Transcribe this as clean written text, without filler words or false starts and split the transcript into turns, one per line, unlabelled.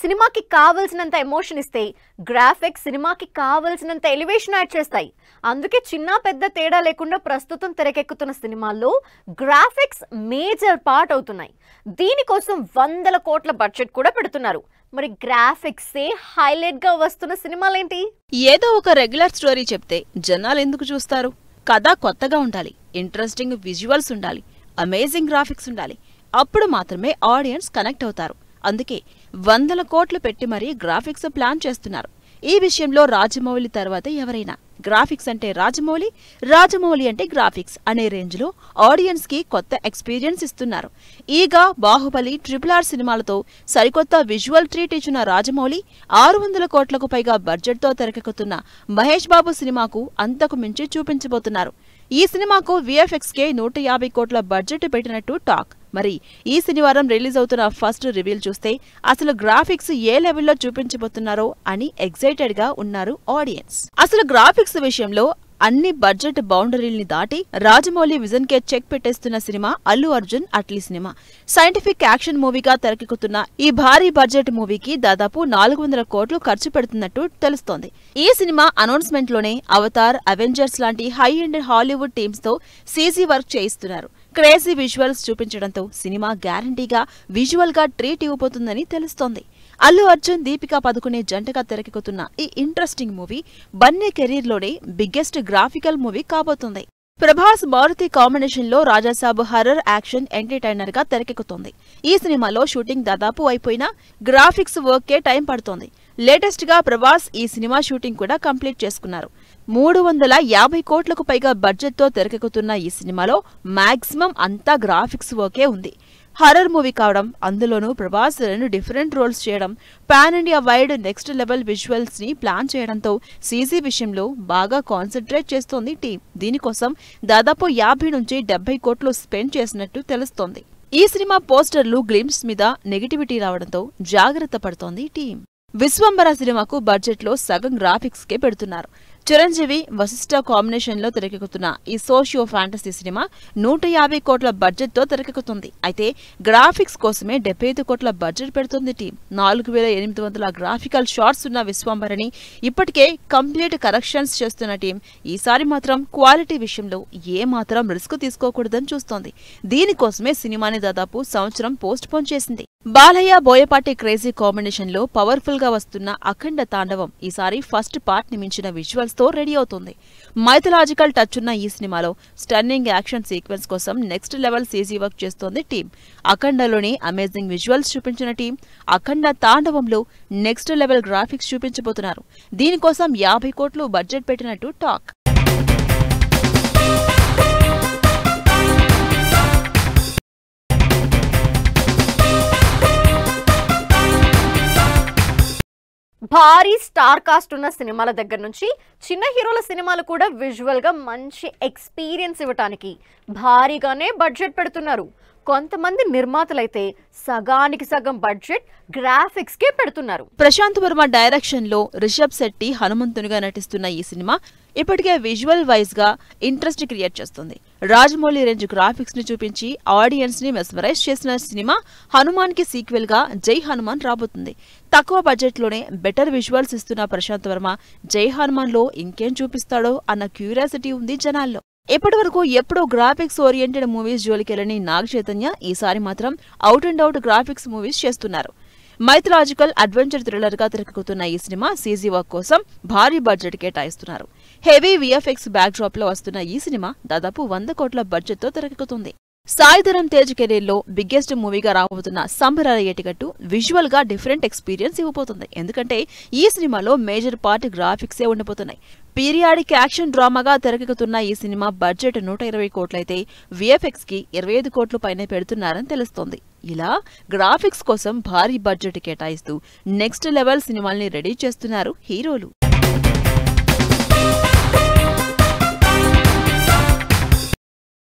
సినిమాకి కావాల్సినంత ఎమోషన్ ఇస్తే గ్రాఫిక్స్ సినిమాకి కావాల్సినంత ఎలివేషన్ యాడ్ చేస్తాయి. అందుకే చిన్న పెద్ద తేడా లేకుండా ప్రస్తుతం తెరకెక్కుతున్న సినిమాల్లో గ్రాఫిక్స్ మేజర్ పార్ట్ అవుతున్నాయి. దీనికోసం వందల కోట్ల బడ్జెట్ కూడా పెడుతున్నారు. మరి గ్రాఫిక్సే హైలైట్ గా వస్తున్న సినిమాలేంటి?
ఏదో ఒక రెగ్యులర్ స్టోరీ చెప్తే జనాలు ఎందుకు చూస్తారు? కథ కొత్తగా ఉండాలి, ఇంట్రెస్టింగ్ విజువల్స్ ఉండాలి, అమేజింగ్ గ్రాఫిక్స్ ఉండాలి. అప్పుడు మాత్రమే ఆడియన్స్ కనెక్ట్ అవుతారు. అందుకే వందల కోట్లు పెట్టి మరీ గ్రాఫిక్స్ ప్లాన్ చేస్తున్నారు. ఈ విషయంలో రాజమౌళి తర్వాత ఎవరైనా గ్రాఫిక్స్ అంటే రాజమౌళి, రాజమౌళి అంటే గ్రాఫిక్స్ అనే రేంజ్ లో ఆడియన్స్ కి కొత్త ఎక్స్పీరియన్స్ ఇస్తున్నారు. ఈగా, బాహుబలి, RRR సినిమాలతో సరికొత్త విజువల్ ట్రీట్ ఇచ్చిన రాజమౌళి 600 కోట్లకు పైగా బడ్జెట్ తో తెరకెక్కుతున్న మహేష్ బాబు సినిమాకు అంతకు మించి చూపించబోతున్నారు. ఈ సినిమాకు VFX కే 150 కోట్ల బడ్జెట్ పెట్టినట్టు టాక్. మరి ఈ శనివారం రిలీజ్ అవుతున్న ఫస్ట్ రివీల్ చూస్తే అసలు గ్రాఫిక్స్ ఏ లెవెల్లో చూపించబోతున్నారో అని ఎక్సైటెడ్ గా ఉన్నారు ఆడియన్స్. అసలు గ్రాఫిక్స్ విషయంలో అన్ని బడ్జెట్ బౌండరీల్ని దాటి రాజమౌళి విజన్ కే చెక్ పెట్టేస్తున్న cinema Allu Arjun Atlee cinema. Scientific action మూవీగా తెరకెక్కుతున్న ఈ భారీ బడ్జెట్ మూవీకి దాదాపు 400 కోట్లు ఖర్చు పెడుతున్నట్టు తెలుస్తోంది. ఈ సినిమా అనౌన్స్మెంట్ లోనే అవతార్, అవెంజర్స్ లాంటి హై ఎండ్ హాలీవుడ్ టీమ్స్ తో CG వర్క్ చేయిస్తున్నారు. క్రేజీ విజువల్స్ చూపించడంతో సినిమా గ్యారంటీగా విజువల్ గా ట్రీట్ ఇవ్వబోతుందని తెలుస్తోంది. అల్లు అర్జున్, దీపికా పదుకునే జంటగా తెరకెక్కుతున్న ఈ ఇంట్రెస్టింగ్ మూవీ బన్నీ కెరీర్ లోనే బిగ్గెస్ట్ గ్రాఫికల్ మూవీ కాబోతుంది. ప్రభాస్, మారుతి కాంబినేషన్ లో రాజాసాబ్ హర్రర్ యాక్షన్ ఎంటర్టైనర్ గా తెరకెక్కుతోంది. ఈ సినిమాలో షూటింగ్ దాదాపు అయిపోయినా గ్రాఫిక్స్ వర్క్ కే టైం పడుతోంది. లేటెస్ట్ గా ప్రభాస్ ఈ సినిమా షూటింగ్ కూడా కంప్లీట్ చేసుకున్నారు. 350 కోట్లకు పైగా బడ్జెట్ తో తెరకెక్కుతున్న ఈ సినిమాలో మాక్సిమం అంతా గ్రాఫిక్స్ వర్కే ఉంది. హర్రర్ మూవీ కావడం, అందులోనూ ప్రభాస్ 2 డిఫరెంట్ రోల్స్ చేయడం, pan India wide next level visuals ని ప్లాన్ చేయడంతో CG విషయంలో బాగా కాన్సన్ట్రేట్ చేస్తోంది టీం. దీనికోసం దాదాపు 50 నుంచి 70 కోట్లు స్పెండ్ చేసినట్టు తెలుస్తోంది. ఈ సినిమా పోస్టర్లు, గ్లిమ్స్ మీద నెగిటివిటీ రావడంతో జాగ్రత్త పడుతోంది టీం. విశ్వంబర సినిమాకు బడ్జెట్ లో సగం గ్రాఫిక్స్ కే పెడుతున్నారు. చిరంజీవి, వశిష్ఠ కాంబినేషన్ లో తెరకెక్కుతున్న ఈ సోషియో ఫ్యాంటసీ సినిమా 150 కోట్ల బడ్జెట్ తో తెరకెక్కుతుంది. అయితే గ్రాఫిక్స్ కోసమే 75 కోట్ల బడ్జెట్ పెడుతుంది టీం. 4800 గ్రాఫికల్ షాట్స్ ఉన్న విశ్వంబరని ఇప్పటికే కంప్లీట్ కరెక్షన్స్ చేస్తున్న టీం ఈసారి మాత్రం క్వాలిటీ విషయంలో ఏ మాత్రం రిస్క్ తీసుకోకూడదని చూస్తోంది. దీనికోసమే సినిమాని దాదాపు సంవత్సరం పోస్ట్ పోన్ చేసింది. బాలయ్య, బోయపాటి క్రేజీ కాంబినేషన్ లో పవర్ఫుల్ గా వస్తున్న అఖండ తాండవం ఈసారి ఫస్ట్ పార్ట్ ని మించిన విజువల్స్ తో రెడీ అవుతుంది. మైథలాజికల్ టచ్ ఉన్న ఈ సినిమాలో స్టన్నింగ్ యాక్షన్ సీక్వెన్స్ కోసం నెక్స్ట్ లెవెల్ CG వర్క్ చేస్తోంది టీం. అఖండలోని అమేజింగ్ విజువల్స్ చూపించిన టీం అఖండ తాండవంలో నెక్స్ట్ లెవెల్ గ్రాఫిక్స్ చూపించబోతున్నారు. దీనికోసం 50 కోట్లు బడ్జెట్ పెట్టినట్టు టాక్.
భారీ స్టార్ కాస్ట్ ఉన్న సినిమాల దగ్గర నుంచి చిన్న హీరోల సినిమాలు కూడా విజువల్ గా మంచి ఎక్స్పీరియన్స్ ఇవ్వటానికి భారీగానే బడ్జెట్ పెడుతున్నారు. కొంతమంది నిర్మాతలైతే సగానికి సగం బడ్జెట్ గ్రాఫిక్స్ కే పెడుతున్నారు.
ప్రశాంత్ వర్మ డైరెక్షన్ లో రిషబ్ శెట్టి హనుమంతునిగా నటిస్తున్న ఈ సినిమా ఇప్పటికే విజువల్ వైజ్ గా ఇంట్రెస్ట్ క్రియేట్ చేస్తుంది. రాజమౌళి రేంజ్ గ్రాఫిక్స్ ని చూపించి ఆడియన్స్ ని మెస్మరైజ్ చేసిన సినిమా హనుమాన్ కి సీక్వెల్ గా జై హనుమాన్ రాబోతుంది. తక్కువ బడ్జెట్ లోనే బెటర్ విజువల్స్ ఇస్తున్న ప్రశాంత్ వర్మ జై హనుమాన్ లో ఇంకేం చూపిస్తాడో అన్న క్యూరియాసిటీ ఉంది జనాల్లో. ఇప్పటి వరకు ఎప్పుడో గ్రాఫిక్స్ ఓరియంటెడ్ మూవీస్ జోలికెళ్ళని నాగ చైతన్య ఈసారి మాత్రం out and out graphics movies చేస్తున్నారు. మైథలాజికల్ అడ్వెంచర్ థ్రిల్లర్ గా తెరకెక్కుతున్న ఈ సినిమా CG వర్క్ కోసం భారీ బడ్జెట్ కేటాయిస్తున్నారు. హెవీ VFX బ్యాక్ డ్రాప్ లో వస్తున్న ఈ సినిమా దాదాపు 100 కోట్ల బడ్జెట్ తో తెరకెక్కుతుంది. సాయిధరం తేజ్ కెరీర్ లో బిగ్గెస్ట్ మూవీగా రాబోతున్న సంబరాల ఏటిగట్టు విజువల్ గా డిఫరెంట్ ఎక్స్పీరియన్స్ ఇవ్వబోతుంది. ఎందుకంటే ఈ సినిమాలో మేజర్ పార్ట్ గ్రాఫిక్సే ఉండిపోతున్నాయి. పీరియాడిక్ యాక్షన్ డ్రామాగా తెరకెక్కుతున్న ఈ సినిమా బడ్జెట్ 120 కోట్లయితే VFX కి 25 కోట్ల పైనే పెడుతున్నారని తెలుస్తోంది. ఇలా గ్రాఫిక్స్ కోసం భారీ బడ్జెట్ కేటాయిస్తూ నెక్స్ట్ లెవెల్ సినిమాల్ని రెడీ చేస్తున్నారు హీరోలు.